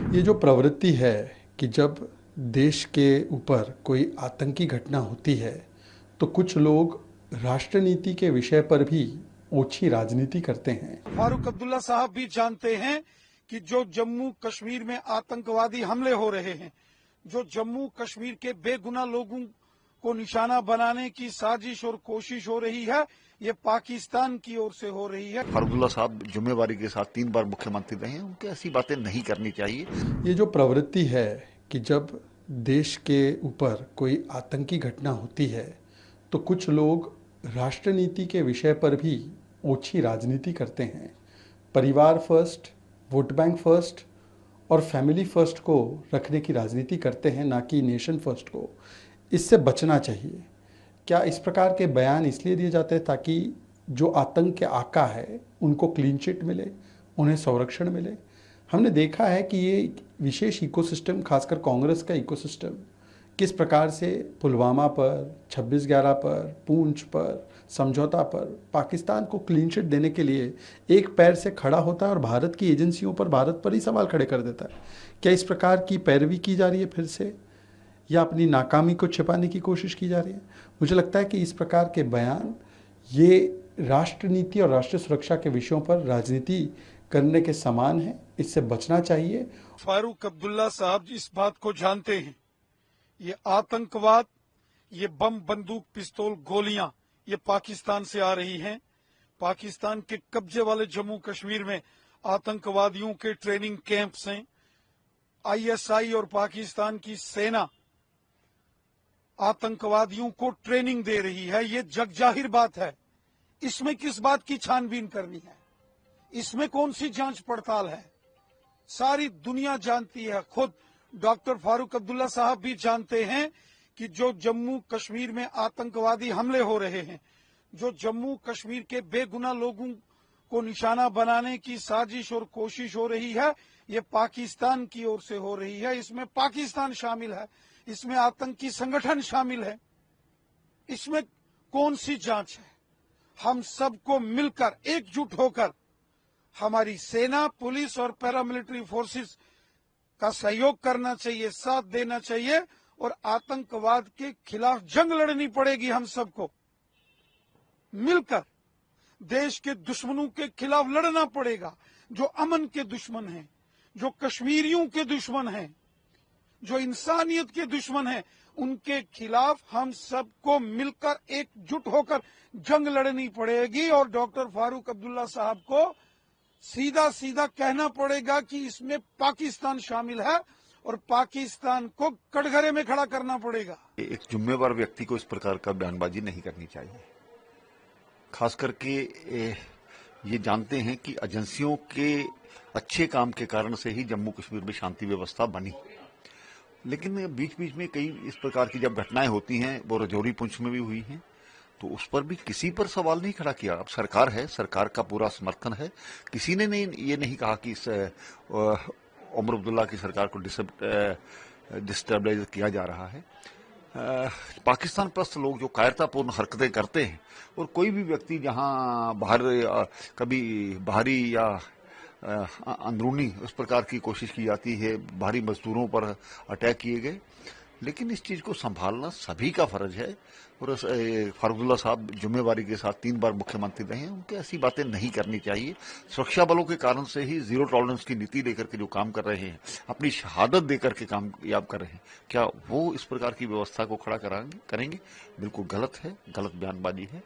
ये जो प्रवृत्ति है कि जब देश के ऊपर कोई आतंकी घटना होती है तो कुछ लोग राष्ट्रनीति के विषय पर भी ओछी राजनीति करते हैं। फारूक अब्दुल्ला साहब भी जानते हैं कि जो जम्मू कश्मीर में आतंकवादी हमले हो रहे हैं, जो जम्मू कश्मीर के बेगुनाह लोगों को निशाना बनाने की साजिश और कोशिश हो रही है, ये पाकिस्तान की ओर से हो रही है। फरुल्ला साहब जिम्मेवारी के साथ 3 बार मुख्यमंत्री रहे हैं, उनके ऐसी बातें नहीं करनी चाहिए। ये जो प्रवृत्ति है कि जब देश के ऊपर कोई आतंकी घटना होती है तो कुछ लोग राष्ट्रनीति के विषय पर भी ओछी राजनीति करते हैं। परिवार फर्स्ट, वोट बैंक फर्स्ट और फैमिली फर्स्ट को रखने की राजनीति करते हैं, ना कि नेशन फर्स्ट को। इससे बचना चाहिए। क्या इस प्रकार के बयान इसलिए दिए जाते हैं ताकि जो आतंक के आका है उनको क्लीन चिट मिले, उन्हें संरक्षण मिले? हमने देखा है कि ये विशेष इकोसिस्टम, खासकर कांग्रेस का इकोसिस्टम, किस प्रकार से पुलवामा पर, 26/11 पर, पूंछ पर, समझौता पर पाकिस्तान को क्लीन चिट देने के लिए एक पैर से खड़ा होता है और भारत की एजेंसियों पर, भारत पर ही सवाल खड़े कर देता है। क्या इस प्रकार की पैरवी की जा रही है फिर से, या अपनी नाकामी को छिपाने की कोशिश की जा रही है? मुझे लगता है कि इस प्रकार के बयान ये राष्ट्रनीति और राष्ट्रीय सुरक्षा के विषयों पर राजनीति करने के समान है। इससे बचना चाहिए। फारूक अब्दुल्ला साहब इस बात को जानते हैं, ये आतंकवाद, ये बम, बंदूक, पिस्तौल, गोलियां ये पाकिस्तान से आ रही हैं। पाकिस्तान के कब्जे वाले जम्मू कश्मीर में आतंकवादियों के ट्रेनिंग कैंप्स हैं। आईएसआई और पाकिस्तान की सेना आतंकवादियों को ट्रेनिंग दे रही है। ये जग जाहिर बात है। इसमें किस बात की छानबीन करनी है? इसमें कौन सी जांच पड़ताल है? सारी दुनिया जानती है। खुद डॉक्टर फारूक अब्दुल्ला साहब भी जानते हैं कि जो जम्मू कश्मीर में आतंकवादी हमले हो रहे हैं, जो जम्मू कश्मीर के बेगुनाह लोगों को निशाना बनाने की साजिश और कोशिश हो रही है, ये पाकिस्तान की ओर से हो रही है। इसमें पाकिस्तान शामिल है, इसमें आतंकी संगठन शामिल है। इसमें कौन सी जांच है? हम सबको मिलकर, एकजुट होकर, हमारी सेना, पुलिस और पैरामिलिट्री फोर्सेस का सहयोग करना चाहिए, साथ देना चाहिए और आतंकवाद के खिलाफ जंग लड़नी पड़ेगी। हम सबको मिलकर देश के दुश्मनों के खिलाफ लड़ना पड़ेगा। जो अमन के दुश्मन हैं, जो कश्मीरियों के दुश्मन हैं, जो इंसानियत के दुश्मन हैं, उनके खिलाफ हम सबको मिलकर एकजुट होकर जंग लड़नी पड़ेगी। और डॉक्टर फारूक अब्दुल्ला साहब को सीधा सीधा कहना पड़ेगा कि इसमें पाकिस्तान शामिल है और पाकिस्तान को कटघरे में खड़ा करना पड़ेगा। एक जिम्मेवार व्यक्ति को इस प्रकार का बयानबाजी नहीं करनी चाहिए। खास करके ये जानते हैं कि एजेंसियों के अच्छे काम के कारण से ही जम्मू कश्मीर में शांति व्यवस्था बनी, लेकिन बीच बीच में कई इस प्रकार की जब घटनाएं होती हैं, वो राजौरी, पुंछ में भी हुई हैं, तो उस पर भी किसी पर सवाल नहीं खड़ा किया। अब सरकार है, सरकार का पूरा समर्थन है। किसी ने नहीं ये नहीं कहा कि इस उमर अब्दुल्ला की सरकार को डिस्टेबलाइज किया जा रहा है। पाकिस्तान प्रस्त लोग जो कायरतापूर्ण हरकतें करते हैं, और कोई भी व्यक्ति जहां बाहर कभी बाहरी या अंदरूनी उस प्रकार की कोशिश की जाती है, बाहरी मजदूरों पर अटैक किए गए, लेकिन इस चीज को संभालना सभी का फर्ज है। और फारूकुल्लाह साहब जिम्मेवारी के साथ 3 बार मुख्यमंत्री रहे हैं, उनके ऐसी बातें नहीं करनी चाहिए। सुरक्षा बलों के कारण से ही जीरो टॉलरेंस की नीति लेकर के जो काम कर रहे हैं, अपनी शहादत देकर के कामयाब कर रहे हैं, क्या वो इस प्रकार की व्यवस्था को खड़ा करेंगे? बिल्कुल गलत है, गलत बयानबाजी है।